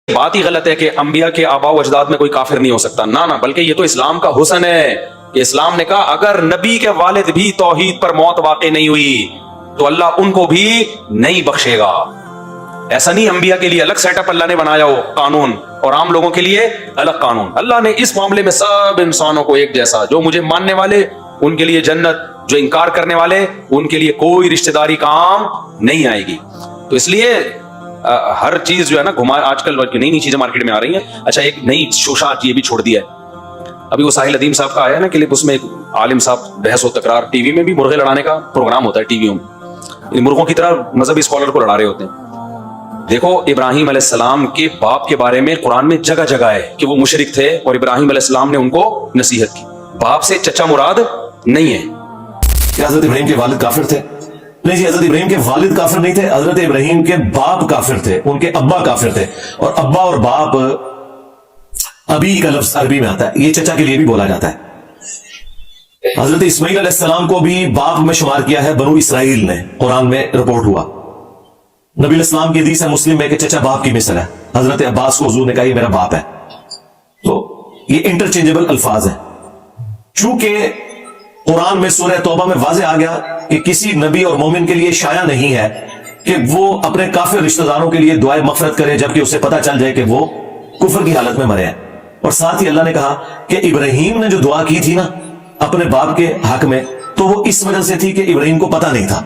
بات ہی غلط ہے کہ انبیاء کے آباء و اجداد میں کوئی کافر نہیں ہو سکتا، نہ بلکہ یہ تو اسلام کا حسن ہے کہ اسلام نے کہا اگر نبی کے والد بھی توحید پر موت واقع نہیں ہوئی تو اللہ ان کو بھی نہیں بخشے گا۔ ایسا نہیں انبیاء کے لیے الگ سیٹ اپ اللہ نے بنایا ہو قانون اور عام لوگوں کے لیے الگ قانون۔ اللہ نے اس معاملے میں سب انسانوں کو ایک جیسا، جو مجھے ماننے والے ان کے لیے جنت، جو انکار کرنے والے ان کے لیے کوئی رشتہ داری کام نہیں آئے گی۔ تو اس لیے ہر چیز جو ہے نا گھما، آج کل نئی نئی چیزیں مارکیٹ میں آ رہی ہیں۔ اچھا ایک نئی شوشا یہ بھی چھوڑ دیا ہے، ابھی وہ ساحل ادیم صاحب کا آیا نا کلپ، اس میں ایک عالم صاحب بحث و تکرار، ٹی وی میں بھی مرغے لڑانے کا پروگرام ہوتا ہے ٹی ویوں میں، مرغوں کی طرح مذہبی اسکالر کو لڑا رہے ہوتے ہیں۔ دیکھو ابراہیم علیہ السلام کے باپ کے بارے میں قرآن میں جگہ جگہ ہے کہ وہ مشرک تھے اور ابراہیم علیہ السلام نے ان کو نصیحت کی۔ باپ سے چچا مراد نہیں ہے۔ کیا حضرت ابراہیم کے والد کافر تھے؟ نہیں جی، حضرت ابراہیم کے والد کافر نہیں تھے، حضرت ابراہیم کے باپ کافر تھے، ان کے ابا کافر تھے۔ اور ابا اور باپ ابی کا لفظ عربی میں آتا ہے، یہ چچا کے لیے بھی بولا جاتا ہے۔ حضرت اسماعیل علیہ السلام کو بھی باپ میں شمار کیا ہے بنو اسرائیل نے، قرآن میں رپورٹ ہوا۔ نبی علیہ السلام کی حدیث ہے مسلم میں کہ چچا باپ کی مثل ہے۔ حضرت عباس کو حضور نے کہا یہ میرا باپ ہے۔ تو یہ انٹرچینجبل الفاظ ہیں۔ چونکہ قرآن میں سورہ توبہ میں واضح آ گیا کہ کسی نبی اور مومن کے لیے شایع نہیں ہے کہ وہ اپنے کافر رشتہ داروں کے لیے دعائے مغفرت کرے جبکہ اسے پتہ چل جائے کہ وہ کفر کی حالت میں مرے ہیں۔ اور ساتھ ہی اللہ نے کہا کہ ابراہیم نے جو دعا کی تھی نا اپنے باپ کے حق میں، تو وہ اس وجہ سے تھی کہ ابراہیم کو پتہ نہیں تھا۔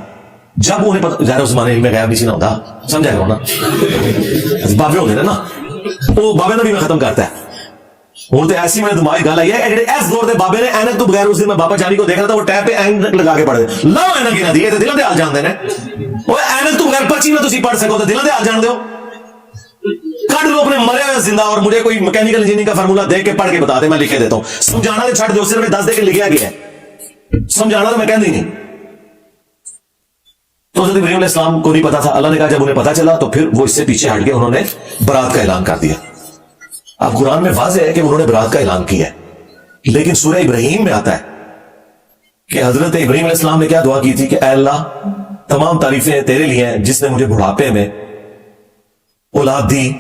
جب انہیں پتہ، ظاہر اس زمانے میں غیب نہیں ہوتا، سمجھا گا نا، بابے ہوتے نا، وہ بابے نبی میں ختم کرتا ہے۔ وہ تو ایسی میں دماغی گل آئی ہے اس دور دے بابے نے اینک تو بغیر، اس دن میں بابا جانی کو دیکھ رہا تھا وہ ٹیپ پہ اینک لگا کے پڑھ دے لا اینک ہی نہ دی دلوں دے حال جانتے ہیں۔ وہ اینک تو بغیر پرچی میں تسی پڑھ سکو تو دلوں دے حال جان دیو، کٹ لو اپنے مرے ہوئے زندہ۔ اور مجھے کوئی میکینیکل انجینئرنگ کا فارمولا دیکھ کے پڑھ کے بتا دے، میں لکھ کے دیتا ہوں۔ سمجھانا تو چھڑ دو، صرف 10 دے کے لکھیا گیا ہے، سمجھانا تو میں کہہ نہیں۔ تو حضرت ابراہیم علیہ السلام کو نہیں پتا تھا، اللہ نے کہا جب انہیں پتا چلا تو پھر وہ اس سے پیچھے ہٹ کے انہوں نے برات کا اعلان کر دیا۔ اب قرآن میں واضح ہے کہ انہوں نے برات کا اعلان کیا ہے، لیکن سورہ ابراہیم میں آتا ہے کہ حضرت ابراہیم علیہ السلام نے کیا دعا کی تھی کہ اے اللہ تمام تعریفیں تیرے لیے ہیں جس نے مجھے بڑھاپے میں اولاد دی،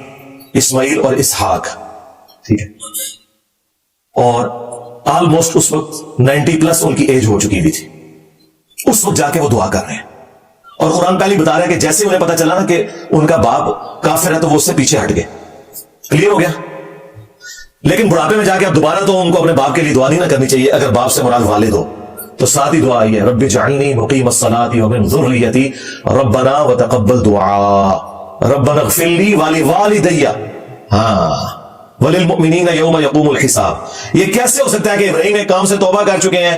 اسماعیل اور اسحاق، ٹھیک ہے، اور آلموسٹ اس وقت 90 پلس ان کی ایج ہو چکی بھی تھی۔ اس وقت جا کے وہ دعا کر رہے ہیں، اور قرآن پہلے بتا رہا ہے کہ جیسے انہیں پتا چلا نا کہ ان کا باپ کافر ہے تو وہ اس سے پیچھے ہٹ گئے۔ کلیئر ہو گیا؟ لیکن بڑھاپے میں جا کے اب دوبارہ تو ان کو اپنے باپ کے لیے دعا نہیں نہ کرنی چاہیے۔ اگر باپ سے مراد والد ہو تو ساتھ ہی دعا آئی ہے رب اجعلنی مقیم الصلاۃ ومن ذریتی ربنا وتقبل دعاء ربنا اغفر لی ولوالدی وللمؤمنین یوم یقوم الحساب۔ یہ کیسے ہو سکتا ہے کہ ابراہیم ایک کام سے توبہ کر چکے ہیں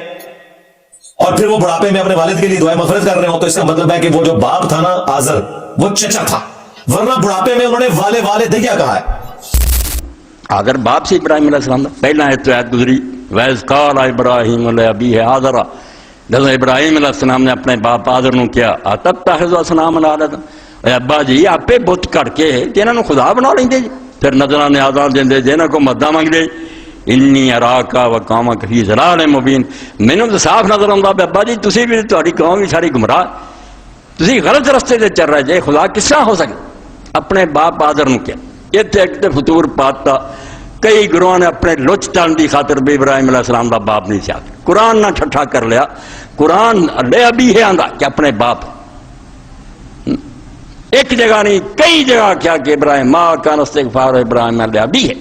اور پھر وہ بڑھاپے میں اپنے والد کے لیے دعائیں مغفرت کر رہے ہو؟ تو اس کا مطلب ہے کہ وہ جو باپ تھا نا آزر، وہ چچا تھا، ورنہ بڑھاپے میں انہوں نے والدیہ کہا ہے۔ اگر باپ سے ابراہیم علیہ السلام پہلا آیت گزری وَإِذْ قَالَ إِبْرَاهِيمُ لِأَبِيهِ آزَرَ، جب ابراہیم علیہ السلام نے اپنے باپ آزر نو کیا اتتخذ اصناما آلہۃ، اے ابا جی آپے بت کر کے جنہاں نو خدا بنا لیندے جی، پھر نظراں نیازاں دیندے جنہاں کو مداں منگدے۔ انی اراک وقومک فی ضلال مبین، مینوں تو صاف نظر آਉਂدا کہ ابا جی تسی بھی تہاڈی قوم بھی ساری گمراہ، تسی غلط رستے تے چل رہے جے، خدا کس طرح ہو سکتا؟ اپنے باپ آزر نو کیا اتنے ایک فطور پاتا۔ کئی گروہ نے اپنے لچ تان دی خاطر بھی ابراہیم علیہ السلام دا باپ نہیں چاہتے، قرآن نہ ٹھٹھا کر لیا، قرآن لے ابھی ہے آندا کہ اپنے باپ، ایک جگہ نہیں کئی جگہ کیا کہ ابراہیم ما کان استغفار ابراہیم علیہ ابھی ہے،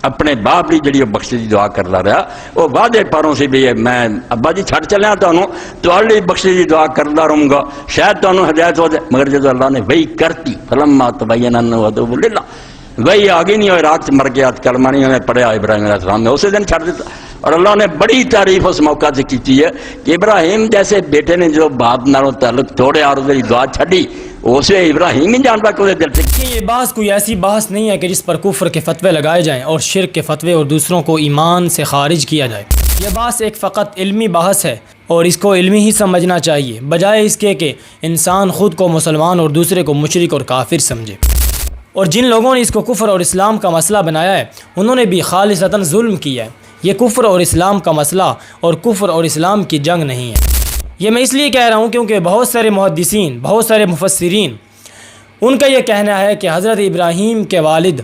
اپنے باپ لی جڑی بخش دی دعا کر رہا، وہ وعدے پاروں سے بھی میں ابا جی چھڑ چلیا تہاڈی بخش دی دعا کردا رہوں گا، شاید تانوں ہدایت ہو جائے۔ مگر جب اللہ نے وہی کرتی فلما تبین انہ عدو للہ، وہی آگے نہیں ہوئے، رات مر گیا، کلمہ نہیں انہیں پڑھیا ابراہیم علیہ السلام نے، اسی دن چھڑ دیتا۔ اور اللہ نے بڑی تعریف اس موقع سے کی ہے کہ ابراہیم جیسے بیٹے نے جو باپ نالوں تعلق توڑے اور اس کی دعا چھڑی، اسے ابراہیم ہی جانتا کہ اسے دل سے۔ یہ بحث کوئی ایسی بحث نہیں ہے کہ جس پر کفر کے فتوے لگائے جائیں اور شرک کے فتوے اور دوسروں کو ایمان سے خارج کیا جائے۔ یہ بحث ایک فقط علمی بحث ہے اور اس کو علمی ہی سمجھنا چاہیے، بجائے اس کے کہ انسان خود کو مسلمان اور دوسرے کو مشرک اور کافر سمجھے۔ اور جن لوگوں نے اس کو کفر اور اسلام کا مسئلہ بنایا ہے انہوں نے بھی خالصتاً ظلم کیا ہے۔ یہ کفر اور اسلام کا مسئلہ اور کفر اور اسلام کی جنگ نہیں ہے۔ یہ میں اس لیے کہہ رہا ہوں کیونکہ بہت سارے محدثین، بہت سارے مفسرین، ان کا یہ کہنا ہے کہ حضرت ابراہیم کے والد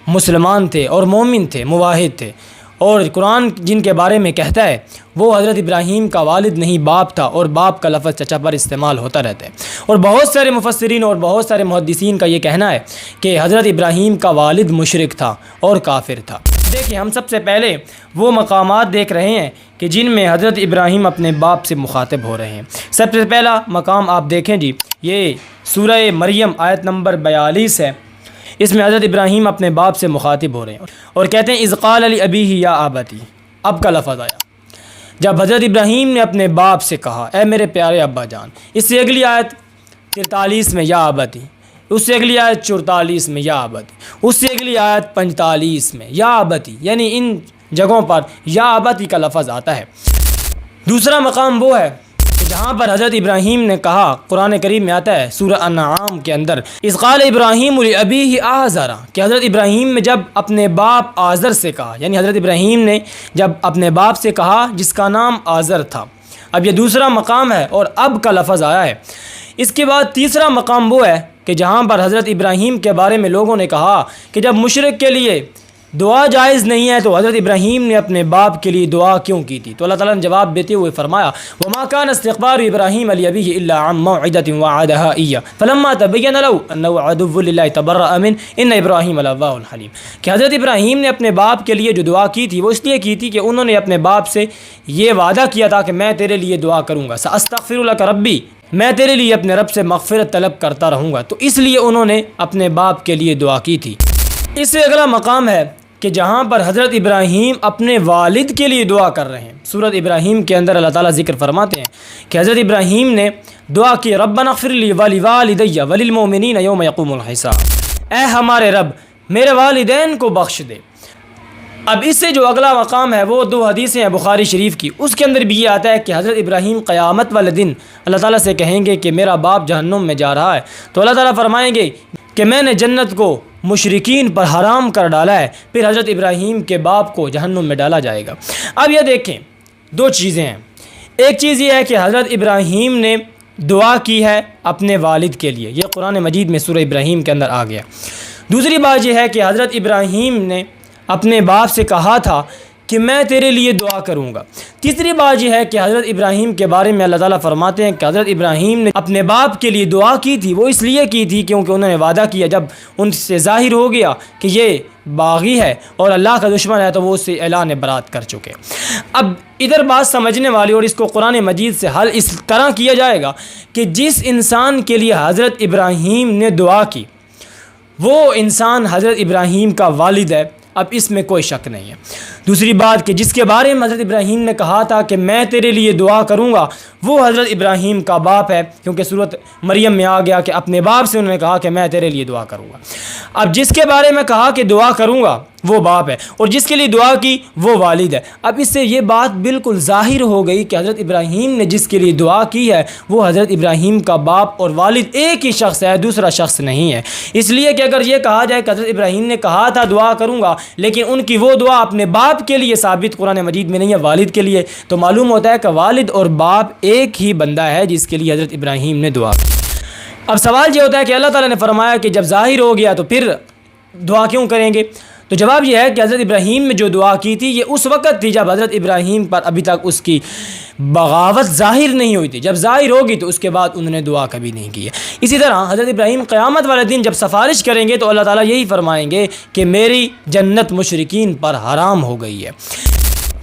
مسلمان تھے اور مومن تھے، موحد تھے، اور قرآن جن کے بارے میں کہتا ہے وہ حضرت ابراہیم کا والد نہیں باپ تھا، اور باپ کا لفظ چچا پر استعمال ہوتا رہتا ہے۔ اور بہت سارے مفسرین اور بہت سارے محدثین کا یہ کہنا ہے کہ حضرت ابراہیم کا والد مشرک تھا اور کافر تھا۔ دیکھیں، ہم سب سے پہلے وہ مقامات دیکھ رہے ہیں کہ جن میں حضرت ابراہیم اپنے باپ سے مخاطب ہو رہے ہیں۔ سب سے پہلا مقام آپ دیکھیں جی، یہ سورہ مریم آیت نمبر 42 ہے۔ اس میں حضرت ابراہیم اپنے باپ سے مخاطب ہو رہے ہیں اور کہتے ہیں اذ قال لابیہ یا ابتی، اب کا لفظ آیا جب حضرت ابراہیم نے اپنے باپ سے کہا اے میرے پیارے ابا جان۔ اس سے اگلی آیت 43 میں یا ابتی، اس سے اگلی آیت 44 میں یا ابتی، اس سے اگلی آیت 45 میں یا ابتی، یعنی ان جگہوں پر یا ابتی کا لفظ آتا ہے۔ دوسرا مقام وہ ہے کہ جہاں پر حضرت ابراہیم نے کہا، قرآن کریم میں آتا ہے سورہ انعام کے اندر اذ قال ابراہیم لابیہ آزر، کہ حضرت ابراہیم نے جب اپنے باپ آزر سے کہا، یعنی حضرت ابراہیم نے جب اپنے باپ سے کہا جس کا نام آزر تھا۔ اب یہ دوسرا مقام ہے اور اب کا لفظ آیا ہے۔ اس کے بعد تیسرا مقام وہ ہے کہ جہاں پر حضرت ابراہیم کے بارے میں لوگوں نے کہا کہ جب مشرک کے لیے دعا جائز نہیں ہے تو حضرت ابراہیم نے اپنے باپ کے لیے دعا کیوں کی تھی؟ تو اللہ تعالیٰ نے جواب دیتے ہوئے فرمایا وما كان استغفار ابراہیم لابیہ الا عن موعدۃ وعدها ایہ فلما تبین له انه عدو للہ تبرأ منہ ان ابراہیم لأواه حلیم، کہ حضرت ابراہیم نے اپنے باپ کے لیے جو دعا کی تھی وہ اس لیے کی تھی کہ انہوں نے اپنے باپ سے یہ وعدہ کیا تھا کہ میں تیرے لیے دعا کروں گا، ساستغفر لک ربی، میں تیرے لیے اپنے رب سے مغفرت طلب کرتا رہوں گا، تو اس لیے انہوں نے اپنے باپ کے لیے دعا کی تھی۔ اس سے اگلا مقام ہے کہ جہاں پر حضرت ابراہیم اپنے والد کے لیے دعا کر رہے ہیں۔ سورۃ ابراہیم کے اندر اللہ تعالیٰ ذکر فرماتے ہیں کہ حضرت ابراہیم نے دعا کی ربنا اغفر لی ولوالدی وللمؤمنین یوم یقوم الحساب، اے ہمارے رب میرے والدین کو بخش دے۔ اب اس سے جو اگلا مقام ہے وہ دو حدیثیں ہیں بخاری شریف کی، اس کے اندر بھی یہ آتا ہے کہ حضرت ابراہیم قیامت والے دن اللہ تعالیٰ سے کہیں گے کہ میرا باپ جہنم میں جا رہا ہے، تو اللہ تعالیٰ فرمائیں گے کہ میں نے جنت کو مشرکین پر حرام کر ڈالا ہے، پھر حضرت ابراہیم کے باپ کو جہنم میں ڈالا جائے گا۔ اب یہ دیکھیں، دو چیزیں ہیں، ایک چیز یہ ہے کہ حضرت ابراہیم نے دعا کی ہے اپنے والد کے لیے، یہ قرآن مجید میں سورہ ابراہیم کے اندر آ گیا۔ دوسری بات یہ ہے کہ حضرت ابراہیم نے اپنے باپ سے کہا تھا کہ میں تیرے لیے دعا کروں گا۔ تیسری بات یہ ہے کہ حضرت ابراہیم کے بارے میں اللہ تعالیٰ فرماتے ہیں کہ حضرت ابراہیم نے اپنے باپ کے لیے دعا کی تھی، وہ اس لیے کی تھی کیونکہ انہوں نے وعدہ کیا، جب ان سے ظاہر ہو گیا کہ یہ باغی ہے اور اللہ کا دشمن ہے تو وہ اس سے اعلان برات کر چکے۔ اب ادھر بات سمجھنے والی اور اس کو قرآن مجید سے حل اس طرح کیا جائے گا کہ جس انسان کے لیے حضرت ابراہیم نے دعا کی وہ انسان حضرت ابراہیم کا والد ہے، اب اس میں کوئی شک نہیں ہے۔ دوسری بات کہ جس کے بارے میں حضرت ابراہیم نے کہا تھا کہ میں تیرے لیے دعا کروں گا وہ حضرت ابراہیم کا باپ ہے، کیونکہ سورۃ مریم میں آ گیا کہ اپنے باپ سے انہوں نے کہا کہ میں تیرے لیے دعا کروں گا۔ اب جس کے بارے میں کہا کہ دعا کروں گا وہ باپ ہے، اور جس کے لیے دعا کی وہ والد ہے۔ اب اس سے یہ بات بالکل ظاہر ہو گئی کہ حضرت ابراہیم نے جس کے لیے دعا کی ہے وہ حضرت ابراہیم کا باپ اور والد ایک ہی شخص ہے، دوسرا شخص نہیں ہے۔ اس لیے کہ اگر یہ کہا جائے کہ حضرت ابراہیم نے کہا تھا دعا کروں گا لیکن ان کی وہ دعا اپنے باپ کے لیے ثابت قرآن مجید میں نہیں ہے، والد کے لیے، تو معلوم ہوتا ہے کہ والد اور باپ ایک ہی بندہ ہے جس کے لیے حضرت ابراہیم نے دعا کی۔ اب سوال یہ ہوتا ہے کہ اللہ تعالیٰ نے فرمایا کہ جب ظاہر ہو گیا تو پھر دعا کیوں کریں گے؟ تو جواب یہ ہے کہ حضرت ابراہیم نے جو دعا کی تھی یہ اس وقت تھی جب حضرت ابراہیم پر ابھی تک اس کی بغاوت ظاہر نہیں ہوئی تھی، جب ظاہر ہوگی تو اس کے بعد انہوں نے دعا کبھی نہیں کی ہے۔ اسی طرح حضرت ابراہیم قیامت والے دن جب سفارش کریں گے تو اللہ تعالیٰ یہی فرمائیں گے کہ میری جنت مشرکین پر حرام ہو گئی ہے۔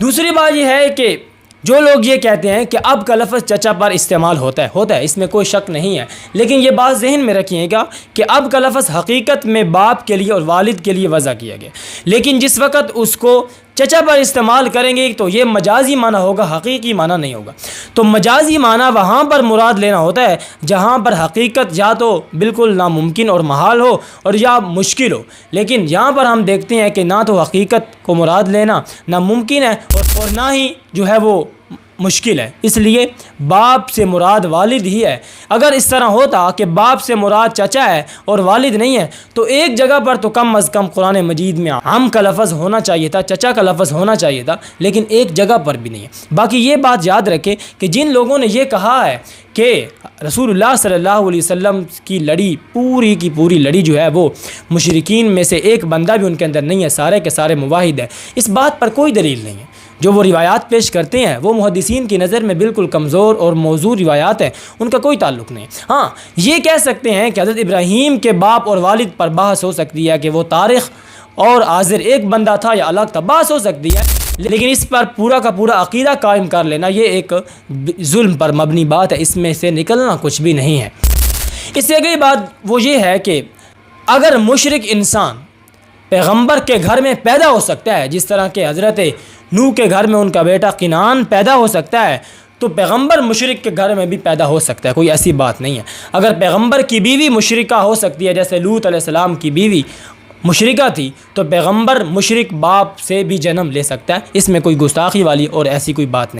دوسری بات یہ ہے کہ جو لوگ یہ کہتے ہیں کہ اب کا لفظ چچا پر استعمال ہوتا ہے، اس میں کوئی شک نہیں ہے، لیکن یہ بات ذہن میں رکھیے گا کہ اب کا لفظ حقیقت میں باپ کے لیے اور والد کے لیے وضع کیا گیا، لیکن جس وقت اس کو چچا پر استعمال کریں گے تو یہ مجازی معنی ہوگا، حقیقی معنی نہیں ہوگا۔ تو مجازی معنی وہاں پر مراد لینا ہوتا ہے جہاں پر حقیقت یا تو بالکل ناممکن اور محال ہو اور یا مشکل ہو، لیکن یہاں پر ہم دیکھتے ہیں کہ نہ تو حقیقت کو مراد لینا ناممکن ہے اور نہ ہی جو ہے وہ مشکل ہے، اس لیے باپ سے مراد والد ہی ہے۔ اگر اس طرح ہوتا کہ باپ سے مراد چچا ہے اور والد نہیں ہے تو ایک جگہ پر تو کم از کم قرآن مجید میں عم کا لفظ ہونا چاہیے تھا، چچا کا لفظ ہونا چاہیے تھا، لیکن ایک جگہ پر بھی نہیں ہے۔ باقی یہ بات یاد رکھیں کہ جن لوگوں نے یہ کہا ہے کہ رسول اللہ صلی اللہ علیہ وسلم کی لڑی پوری کی پوری لڑی جو ہے وہ مشرکین میں سے ایک بندہ بھی ان کے اندر نہیں ہے، سارے کے سارے موحد ہیں، اس بات پر کوئی دلیل نہیں ہے۔ جو وہ روایات پیش کرتے ہیں وہ محدثین کی نظر میں بالکل کمزور اور موضوع روایات ہیں، ان کا کوئی تعلق نہیں۔ ہاں یہ کہہ سکتے ہیں کہ حضرت ابراہیم کے باپ اور والد پر بحث ہو سکتی ہے کہ وہ طارق اور عازر ایک بندہ تھا یا الگ تھا، بحث ہو سکتی ہے، لیکن اس پر پورا کا پورا عقیدہ قائم کر لینا یہ ایک ظلم پر مبنی بات ہے، اس میں سے نکلنا کچھ بھی نہیں ہے۔ اس سے اگلی بات وہ یہ ہے کہ اگر مشرک انسان پیغمبر کے گھر میں پیدا ہو سکتا ہے، جس طرح کہ حضرت نوح کے گھر میں ان کا بیٹا کنعان پیدا ہو سکتا ہے، تو پیغمبر مشرک کے گھر میں بھی پیدا ہو سکتا ہے، کوئی ایسی بات نہیں ہے۔ اگر پیغمبر کی بیوی مشرکہ ہو سکتی ہے جیسے لوط علیہ السلام کی بیوی مشرکہ تھی، تو پیغمبر مشرک باپ سے بھی جنم لے سکتا ہے، اس میں کوئی گستاخی والی اور ایسی کوئی بات نہیں۔